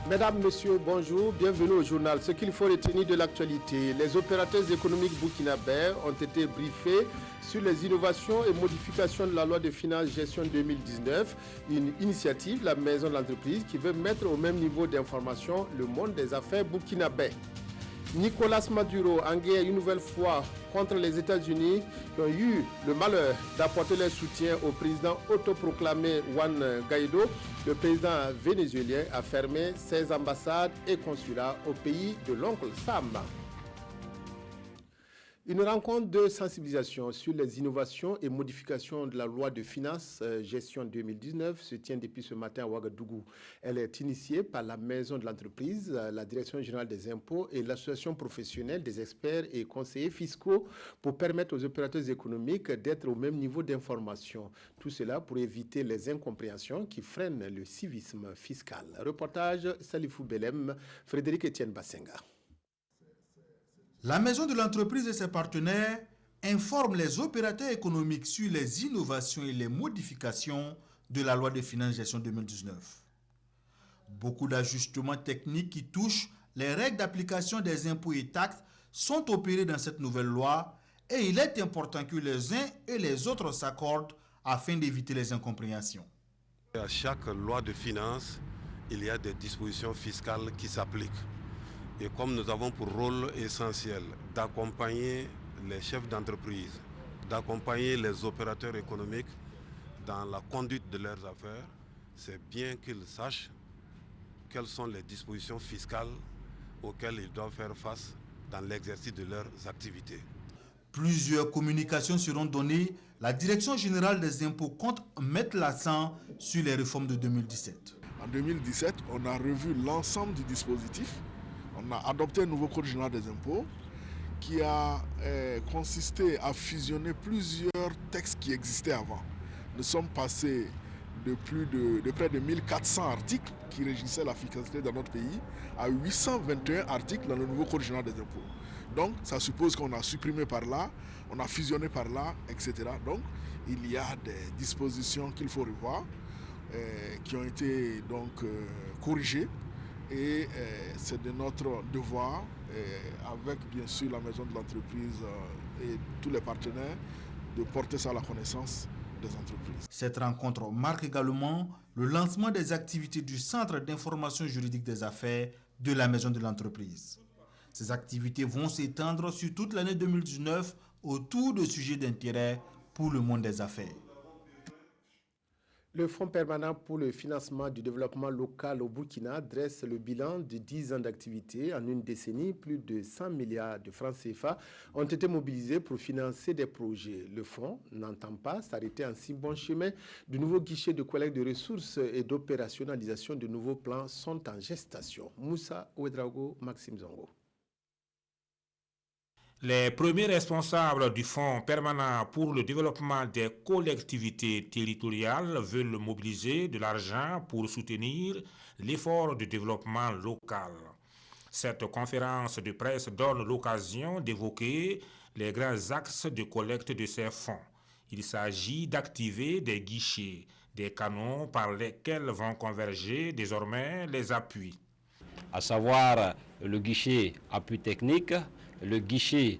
Mesdames, Messieurs, bonjour, bienvenue au journal. Ce qu'il faut retenir de l'actualité, les opérateurs économiques burkinabés ont été briefés sur les innovations et modifications de la loi de finances gestion 2019, une initiative, la maison de l'entreprise, qui veut mettre au même niveau d'information le monde des affaires burkinabé. Nicolas Maduro en guerre une nouvelle fois contre les États-Unis qui ont eu le malheur d'apporter leur soutien au président autoproclamé Juan Guaido. Le président vénézuélien a fermé ses ambassades et consulats au pays de l'oncle Sam. Une rencontre de sensibilisation sur les innovations et modifications de la loi de finances gestion 2019 se tient depuis ce matin à Ouagadougou. Elle est initiée par la maison de l'entreprise, la direction générale des impôts et l'association professionnelle des experts et conseillers fiscaux pour permettre aux opérateurs économiques d'être au même niveau d'information. Tout cela pour éviter les incompréhensions qui freinent le civisme fiscal. Reportage Salifou Belem, Frédéric Etienne Bassenga. La maison de l'entreprise et ses partenaires informent les opérateurs économiques sur les innovations et les modifications de la loi de finances gestion 2019. Beaucoup d'ajustements techniques qui touchent les règles d'application des impôts et taxes sont opérés dans cette nouvelle loi et il est important que les uns et les autres s'accordent afin d'éviter les incompréhensions. À chaque loi de finances, il y a des dispositions fiscales qui s'appliquent. Et comme nous avons pour rôle essentiel d'accompagner les chefs d'entreprise, d'accompagner les opérateurs économiques dans la conduite de leurs affaires, c'est bien qu'ils sachent quelles sont les dispositions fiscales auxquelles ils doivent faire face dans l'exercice de leurs activités. Plusieurs communications seront données. La Direction générale des impôts compte mettre l'accent sur les réformes de 2017. En 2017, on a revu l'ensemble du dispositif. On a adopté un nouveau code général des impôts qui a consisté à fusionner plusieurs textes qui existaient avant. Nous sommes passés de près de 1400 articles qui régissaient la fiscalité dans notre pays à 821 articles dans le nouveau code général des impôts. Donc ça suppose qu'on a supprimé par là, on a fusionné par là, etc. Donc il y a des dispositions qu'il faut revoir, qui ont été donc corrigées. Et c'est de notre devoir, avec bien sûr la maison de l'entreprise et tous les partenaires, de porter ça à la connaissance des entreprises. Cette rencontre marque également le lancement des activités du Centre d'information juridique des affaires de la maison de l'entreprise. Ces activités vont s'étendre sur toute l'année 2019 autour de sujets d'intérêt pour le monde des affaires. Le Fonds permanent pour le financement du développement local au Burkina dresse le bilan de 10 ans d'activité. En une décennie, plus de 100 milliards de francs CFA ont été mobilisés pour financer des projets. Le fonds n'entend pas s'arrêter en si bon chemin. De nouveaux guichets de collecte de ressources et d'opérationnalisation de nouveaux plans sont en gestation. Moussa Ouedraogo, Maxime Zongo. Les premiers responsables du Fonds permanent pour le développement des collectivités territoriales veulent mobiliser de l'argent pour soutenir l'effort de développement local. Cette conférence de presse donne l'occasion d'évoquer les grands axes de collecte de ces fonds. Il s'agit d'activer des guichets, des canaux par lesquels vont converger désormais les appuis. À savoir le guichet appui technique, le guichet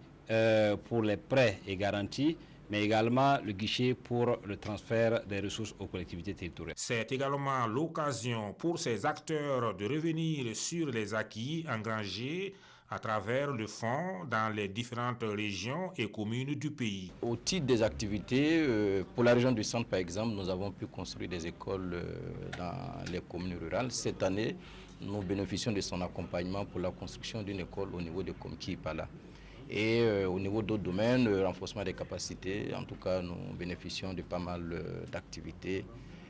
pour les prêts et garanties, mais également le guichet pour le transfert des ressources aux collectivités territoriales. C'est également l'occasion pour ces acteurs de revenir sur les acquis engrangés à travers le fonds dans les différentes régions et communes du pays. Au titre des activités, pour la région du centre par exemple, nous avons pu construire des écoles dans les communes rurales. Cette année, nous bénéficions de son accompagnement pour la construction d'une école au niveau de Komki-Ipala. Et au niveau d'autres domaines, le renforcement des capacités, en tout cas, nous bénéficions de pas mal d'activités.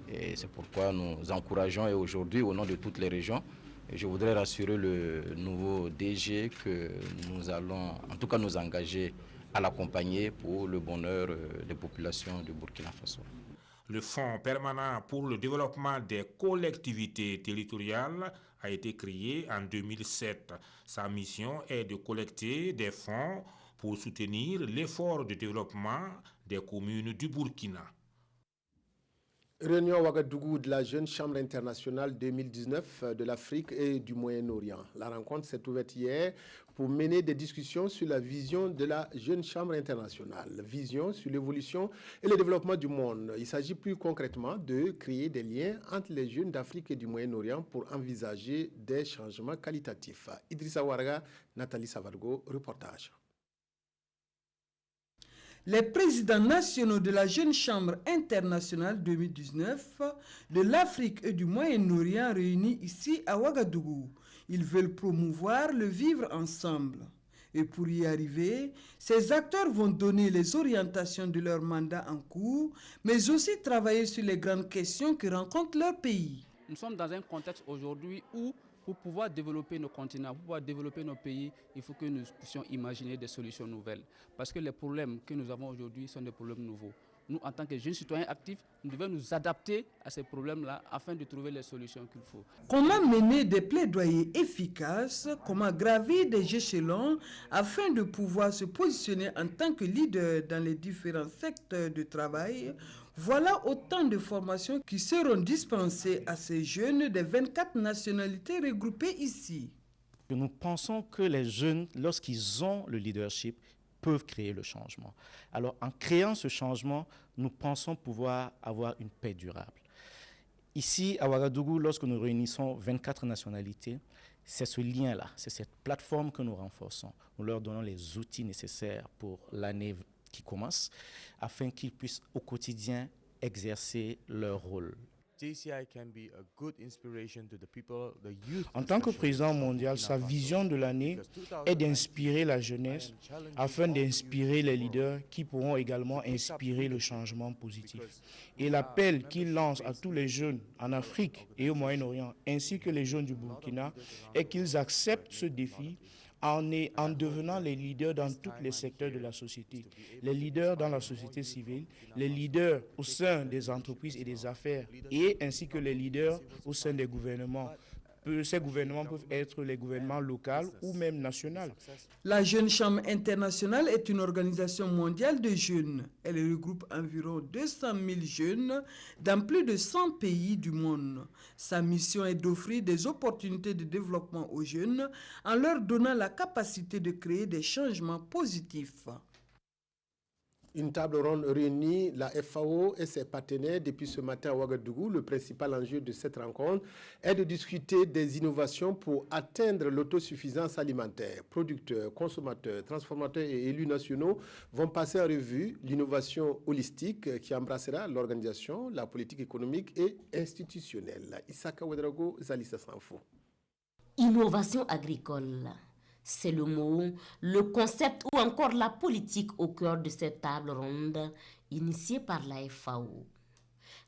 Et c'est pourquoi nous encourageons, et aujourd'hui, au nom de toutes les régions, je voudrais rassurer le nouveau DG que nous allons, en tout cas, nous engager à l'accompagner pour le bonheur des populations du Burkina Faso. Le Fonds permanent pour le développement des collectivités territoriales a été créé en 2007. Sa mission est de collecter des fonds pour soutenir l'effort de développement des communes du Burkina. Réunion à Ouagadougou de la Jeune Chambre internationale 2019 de l'Afrique et du Moyen-Orient. La rencontre s'est ouverte hier pour mener des discussions sur la vision de la Jeune Chambre internationale. Vision sur l'évolution et le développement du monde. Il s'agit plus concrètement de créer des liens entre les jeunes d'Afrique et du Moyen-Orient pour envisager des changements qualitatifs. Idrissa Ouaraga, Nathalie Savargo, reportage. Les présidents nationaux de la Jeune Chambre internationale 2019 de l'Afrique et du Moyen-Orient réunis ici à Ouagadougou. Ils veulent promouvoir le vivre ensemble. Et pour y arriver, ces acteurs vont donner les orientations de leur mandat en cours, mais aussi travailler sur les grandes questions que rencontre leur pays. Nous sommes dans un contexte aujourd'hui où, pour pouvoir développer nos continents, pour pouvoir développer nos pays, il faut que nous puissions imaginer des solutions nouvelles. Parce que les problèmes que nous avons aujourd'hui sont des problèmes nouveaux. Nous, en tant que jeunes citoyens actifs, nous devons nous adapter à ces problèmes-là afin de trouver les solutions qu'il faut. Comment mener des plaidoyers efficaces, comment gravir des échelons afin de pouvoir se positionner en tant que leader dans les différents secteurs de travail. Voilà autant de formations qui seront dispensées à ces jeunes des 24 nationalités regroupées ici. Nous pensons que les jeunes, lorsqu'ils ont le leadership, peuvent créer le changement. Alors, en créant ce changement, nous pensons pouvoir avoir une paix durable. Ici, à Ouagadougou, lorsque nous réunissons 24 nationalités, c'est ce lien-là, c'est cette plateforme que nous renforçons. Nous leur donnons les outils nécessaires pour l'année qui commence, afin qu'ils puissent au quotidien exercer leur rôle. En tant que président mondial, sa vision de l'année est d'inspirer la jeunesse afin d'inspirer les leaders qui pourront également inspirer le changement positif. Et l'appel qu'il lance à tous les jeunes en Afrique et au Moyen-Orient, ainsi que les jeunes du Burkina, est qu'ils acceptent ce défi en devenant les leaders dans tous les secteurs de la société. Les leaders dans la société civile, les leaders au sein des entreprises et des affaires, et ainsi que les leaders au sein des gouvernements. Ces gouvernements peuvent être les gouvernements locaux ou même nationaux. La Jeune Chambre internationale est une organisation mondiale de jeunes. Elle regroupe environ 200 000 jeunes dans plus de 100 pays du monde. Sa mission est d'offrir des opportunités de développement aux jeunes en leur donnant la capacité de créer des changements positifs. Une table ronde réunit la FAO et ses partenaires depuis ce matin à Ouagadougou. Le principal enjeu de cette rencontre est de discuter des innovations pour atteindre l'autosuffisance alimentaire. Producteurs, consommateurs, transformateurs et élus nationaux vont passer en revue l'innovation holistique qui embrassera l'organisation, la politique économique et institutionnelle. Issaka Ouedraogo, Zalissa Sanfo. Innovation agricole. C'est le mot, le concept ou encore la politique au cœur de cette table ronde initiée par la FAO.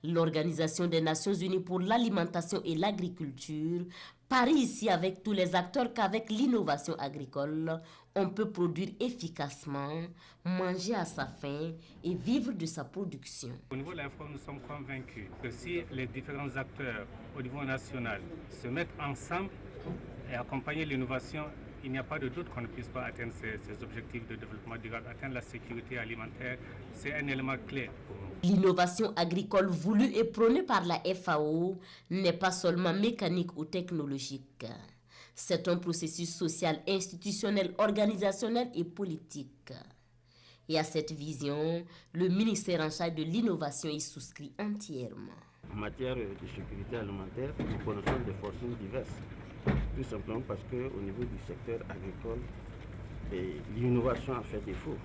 L'Organisation des Nations Unies pour l'alimentation et l'agriculture parie ici avec tous les acteurs qu'avec l'innovation agricole, on peut produire efficacement, manger à sa faim et vivre de sa production. Au niveau de la FAO, nous sommes convaincus que si les différents acteurs au niveau national se mettent ensemble et accompagner l'innovation, il n'y a pas de doute qu'on ne puisse pas atteindre ces objectifs de développement durable. Atteindre la sécurité alimentaire, c'est un élément clé pour nous. L'innovation agricole voulue et prônée par la FAO n'est pas seulement mécanique ou technologique. C'est un processus social, institutionnel, organisationnel et politique. Et à cette vision, le ministère en charge de l'innovation y souscrit entièrement. En matière de sécurité alimentaire, nous connaissons des fortunes diverses. Tout simplement parce qu'au niveau du secteur agricole, l'innovation a fait défaut.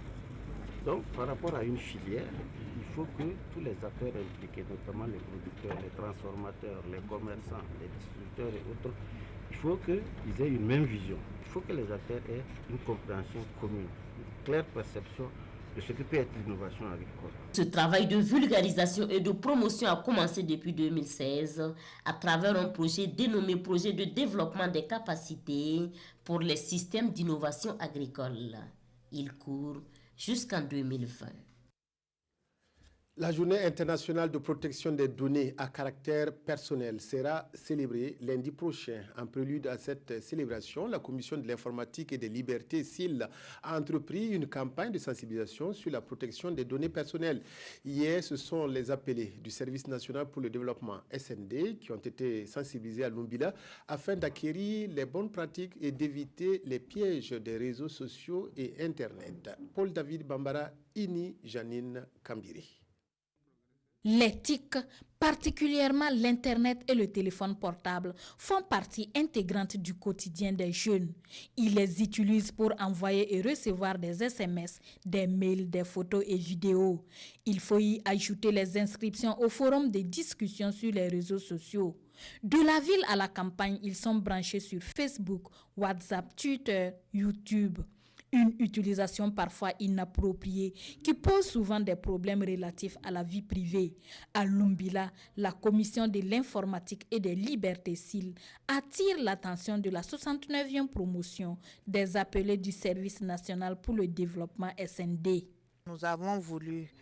Donc, par rapport à une filière, il faut que tous les acteurs impliqués, notamment les producteurs, les transformateurs, les commerçants, les distributeurs et autres, il faut qu'ils aient une même vision. Il faut que les acteurs aient une compréhension commune, une claire perception de ce que peut être l'innovation agricole. Ce travail de vulgarisation et de promotion a commencé depuis 2016 à travers un projet dénommé Projet de développement des capacités pour les systèmes d'innovation agricole. Il court jusqu'en 2020. La journée internationale de protection des données à caractère personnel sera célébrée lundi prochain. En prélude à cette célébration, la Commission de l'informatique et des libertés (CIL) a entrepris une campagne de sensibilisation sur la protection des données personnelles. Hier, ce sont les appelés du Service national pour le développement (SND) qui ont été sensibilisés à Lumbila afin d'acquérir les bonnes pratiques et d'éviter les pièges des réseaux sociaux et Internet. Paul David Bambara, Ini Janine Kambiri. Les TIC, particulièrement l'Internet et le téléphone portable, font partie intégrante du quotidien des jeunes. Ils les utilisent pour envoyer et recevoir des SMS, des mails, des photos et vidéos. Il faut y ajouter les inscriptions au forum de discussion sur les réseaux sociaux. De la ville à la campagne, ils sont branchés sur Facebook, WhatsApp, Twitter, YouTube. Une utilisation parfois inappropriée qui pose souvent des problèmes relatifs à la vie privée. À Lumbila, la Commission de l'informatique et des libertés (CIL) attire l'attention de la 69e promotion des appelés du Service national pour le développement (SND). Nous avons voulu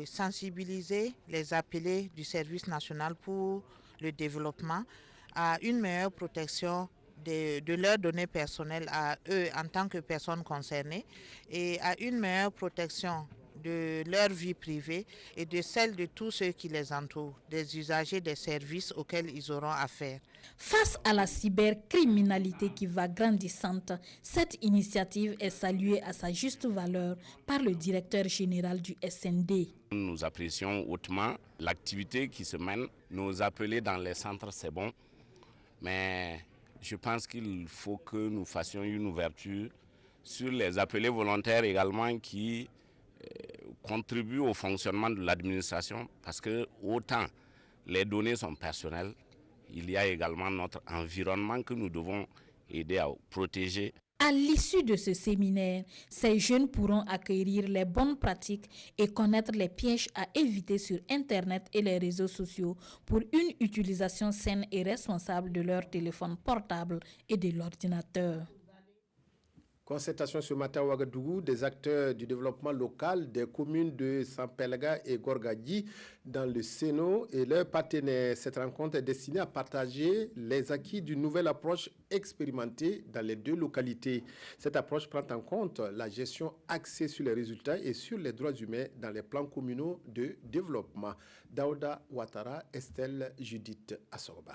sensibiliser les appelés du Service national pour le développement à une meilleure protection de leurs données personnelles à eux en tant que personnes concernées et à une meilleure protection de leur vie privée et de celle de tous ceux qui les entourent, des usagers des services auxquels ils auront affaire. Face à la cybercriminalité qui va grandissante, cette initiative est saluée à sa juste valeur par le directeur général du SND. Nous apprécions hautement l'activité qui se mène. Nous appeler dans les centres, c'est bon, mais je pense qu'il faut que nous fassions une ouverture sur les appelés volontaires également qui contribuent au fonctionnement de l'administration parce que autant les données sont personnelles, il y a également notre environnement que nous devons aider à protéger. À l'issue de ce séminaire, ces jeunes pourront acquérir les bonnes pratiques et connaître les pièges à éviter sur Internet et les réseaux sociaux pour une utilisation saine et responsable de leur téléphone portable et de l'ordinateur. Concertation ce matin à Ouagadougou des acteurs du développement local des communes de Sampelga et Gorgadji dans le Séno et leurs partenaires. Cette rencontre est destinée à partager les acquis d'une nouvelle approche expérimentée dans les deux localités. Cette approche prend en compte la gestion axée sur les résultats et sur les droits humains dans les plans communaux de développement. Daouda Ouattara, Estelle Judith Assorba.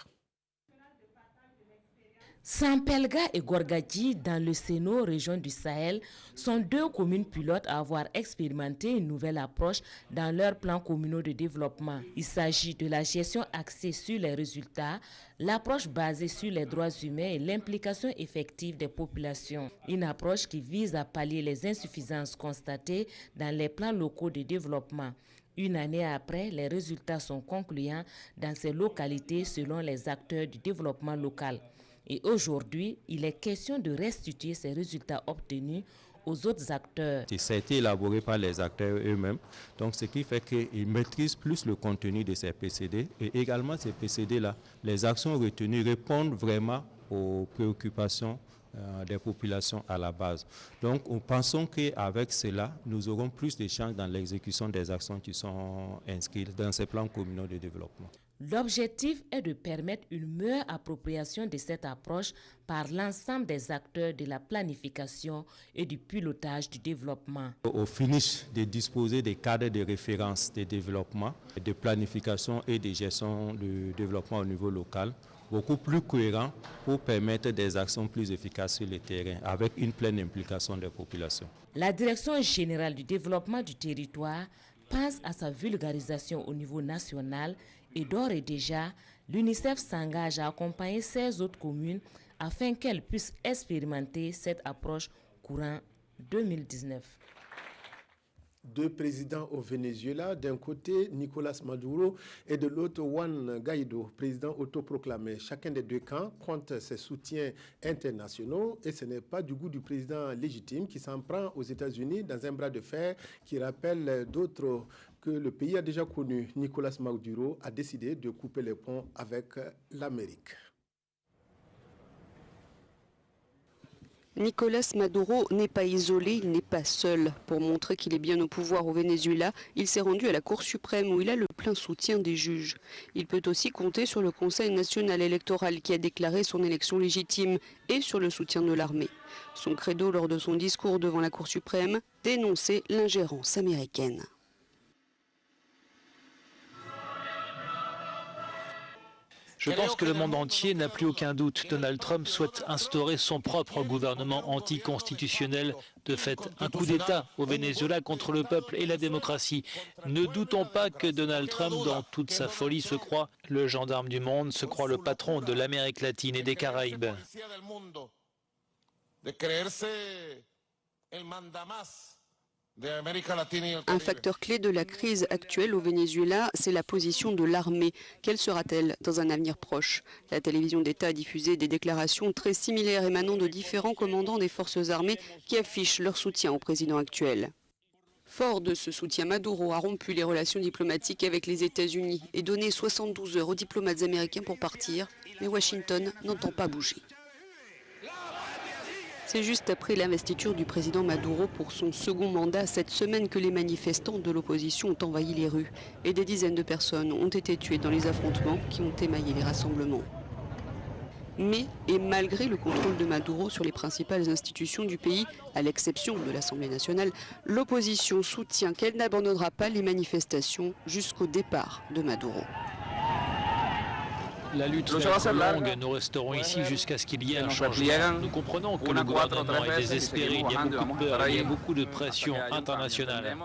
Sampelga et Gorgadji, dans le Séno, région du Sahel, sont deux communes pilotes à avoir expérimenté une nouvelle approche dans leurs plans communaux de développement. Il s'agit de la gestion axée sur les résultats, l'approche basée sur les droits humains et l'implication effective des populations. Une approche qui vise à pallier les insuffisances constatées dans les plans locaux de développement. Une année après, les résultats sont concluants dans ces localités selon les acteurs du développement local. Et aujourd'hui, il est question de restituer ces résultats obtenus aux autres acteurs. Ça a été élaboré par les acteurs eux-mêmes, donc ce qui fait qu'ils maîtrisent plus le contenu de ces PCD et également ces PCD-là, les actions retenues répondent vraiment aux préoccupations des populations à la base. Donc nous pensons qu'avec cela, nous aurons plus de chances dans l'exécution des actions qui sont inscrites dans ces plans communaux de développement. L'objectif est de permettre une meilleure appropriation de cette approche par l'ensemble des acteurs de la planification et du pilotage du développement. Au finish, de disposer des cadres de référence de développement, de planification et de gestion du développement au niveau local, beaucoup plus cohérents pour permettre des actions plus efficaces sur le terrain avec une pleine implication des populations. La Direction générale du développement du territoire pense à sa vulgarisation au niveau national et d'ores et déjà, l'UNICEF s'engage à accompagner 16 autres communes afin qu'elles puissent expérimenter cette approche courant 2019. Deux présidents au Venezuela, d'un côté Nicolás Maduro et de l'autre Juan Guaidó, président autoproclamé. Chacun des deux camps compte ses soutiens internationaux et ce n'est pas du goût du président légitime qui s'en prend aux États-Unis dans un bras de fer qui rappelle d'autres que le pays a déjà connu. Nicolás Maduro a décidé de couper les ponts avec l'Amérique. Nicolás Maduro n'est pas isolé, il n'est pas seul. Pour montrer qu'il est bien au pouvoir au Venezuela, il s'est rendu à la Cour suprême où il a le plein soutien des juges. Il peut aussi compter sur le Conseil national électoral qui a déclaré son élection légitime et sur le soutien de l'armée. Son credo lors de son discours devant la Cour suprême, dénoncer l'ingérence américaine. Je pense que le monde entier n'a plus aucun doute. Donald Trump souhaite instaurer son propre gouvernement anticonstitutionnel. De fait, un coup d'État au Venezuela contre le peuple et la démocratie. Ne doutons pas que Donald Trump, dans toute sa folie, se croit le gendarme du monde, se croit le patron de l'Amérique latine et des Caraïbes. Un facteur clé de la crise actuelle au Venezuela, c'est la position de l'armée. Quelle sera-t-elle dans un avenir proche? La télévision d'État a diffusé des déclarations très similaires émanant de différents commandants des forces armées qui affichent leur soutien au président actuel. Fort de ce soutien, Maduro a rompu les relations diplomatiques avec les États-Unis et donné 72 heures aux diplomates américains pour partir, mais Washington n'entend pas bouger. C'est juste après l'investiture du président Maduro pour son second mandat cette semaine que les manifestants de l'opposition ont envahi les rues et des dizaines de personnes ont été tuées dans les affrontements qui ont émaillé les rassemblements. Mais, et malgré le contrôle de Maduro sur les principales institutions du pays, à l'exception de l'Assemblée nationale, l'opposition soutient qu'elle n'abandonnera pas les manifestations jusqu'au départ de Maduro. La lutte va être longue, nous resterons ici jusqu'à ce qu'il y ait un changement. Nous comprenons que le gouvernement est désespéré, il y a beaucoup de peur, il y a beaucoup de pression internationale.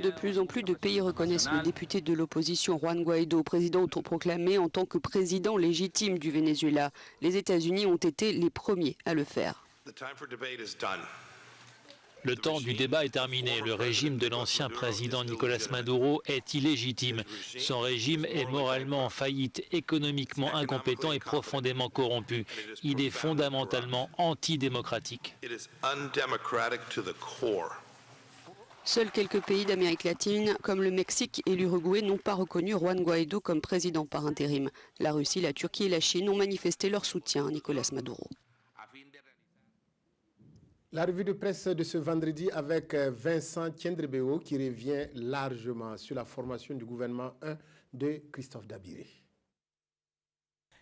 De plus en plus de pays reconnaissent le député de l'opposition Juan Guaidó, président autoproclamé en tant que président légitime du Venezuela. Les États-Unis ont été les premiers à le faire. Le temps du débat est terminé. Le régime de l'ancien président Nicolás Maduro est illégitime. Son régime est moralement en faillite, économiquement incompétent et profondément corrompu. Il est fondamentalement antidémocratique. Seuls quelques pays d'Amérique latine, comme le Mexique et l'Uruguay, n'ont pas reconnu Juan Guaidó comme président par intérim. La Russie, la Turquie et la Chine ont manifesté leur soutien à Nicolás Maduro. La revue de presse de ce vendredi avec Vincent Tiendrebeo qui revient largement sur la formation du gouvernement 1 de Christophe Dabiré.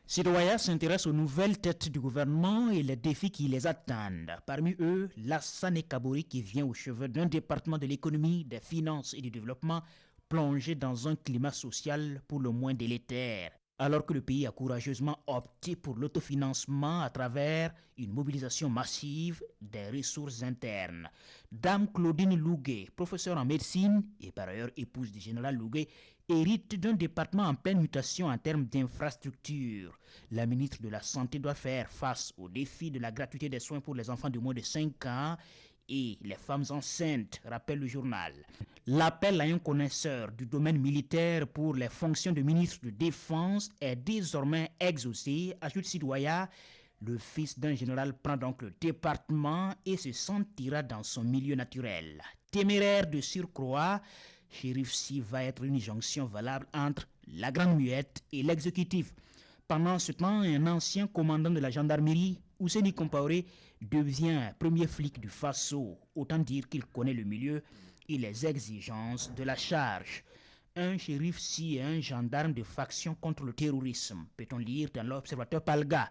Citoyens s'intéressent aux nouvelles têtes du gouvernement et les défis qui les attendent. Parmi eux, Lassane Kabouri qui vient aux cheveux d'un département de l'économie, des finances et du développement plongé dans un climat social pour le moins délétère. Alors que le pays a courageusement opté pour l'autofinancement à travers une mobilisation massive des ressources internes. Dame Claudine Louguet, professeure en médecine et par ailleurs épouse du général Louguet, hérite d'un département en pleine mutation en termes d'infrastructures. La ministre de la Santé doit faire face au défi de la gratuité des soins pour les enfants de moins de 5 ans et les femmes enceintes, rappelle le journal. L'appel à un connaisseur du domaine militaire pour les fonctions de ministre de Défense est désormais exaucé, ajoute Sidoya. Le fils d'un général prend donc le département et se sentira dans son milieu naturel. Téméraire de surcroît, Chérif Si va être une jonction valable entre la Grande Muette et l'exécutif. Pendant ce temps, un ancien commandant de la gendarmerie, Ouseni Compaoré, devient premier flic du Faso. Autant dire qu'il connaît le milieu et les exigences de la charge. Un shérif Si et un gendarme de faction contre le terrorisme, peut-on lire dans l'Observateur Palga.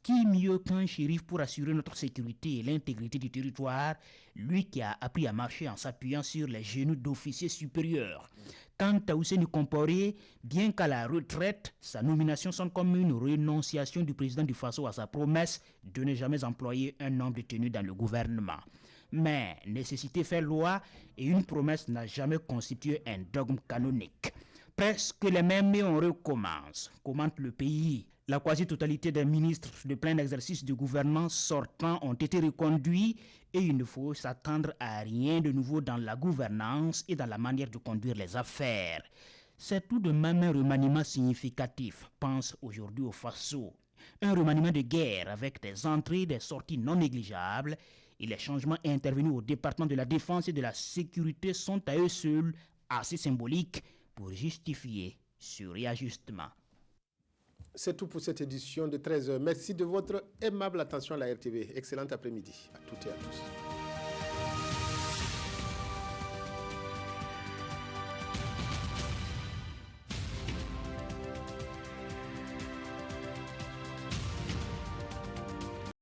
Qui mieux qu'un shérif pour assurer notre sécurité et l'intégrité du territoire, lui qui a appris à marcher en s'appuyant sur les genoux d'officiers supérieurs. Quant à Ouseni Compaoré, bien qu'à la retraite, sa nomination sonne comme une renonciation du président du Faso à sa promesse de ne jamais employer un homme détenu dans le gouvernement. Mais nécessité fait loi et une promesse n'a jamais constitué un dogme canonique. Presque les mêmes et on recommence, commente le pays. La quasi-totalité des ministres de plein exercice du gouvernement sortant ont été reconduits et il ne faut s'attendre à rien de nouveau dans la gouvernance et dans la manière de conduire les affaires. C'est tout de même un remaniement significatif, pense aujourd'hui au Faso. Un remaniement de guerre avec des entrées et des sorties non négligeables et les changements intervenus au département de la défense et de la sécurité sont à eux seuls assez symboliques pour justifier ce réajustement. C'est tout pour cette édition de 13h. Merci de votre aimable attention à la RTV. Excellent après-midi à toutes et à tous.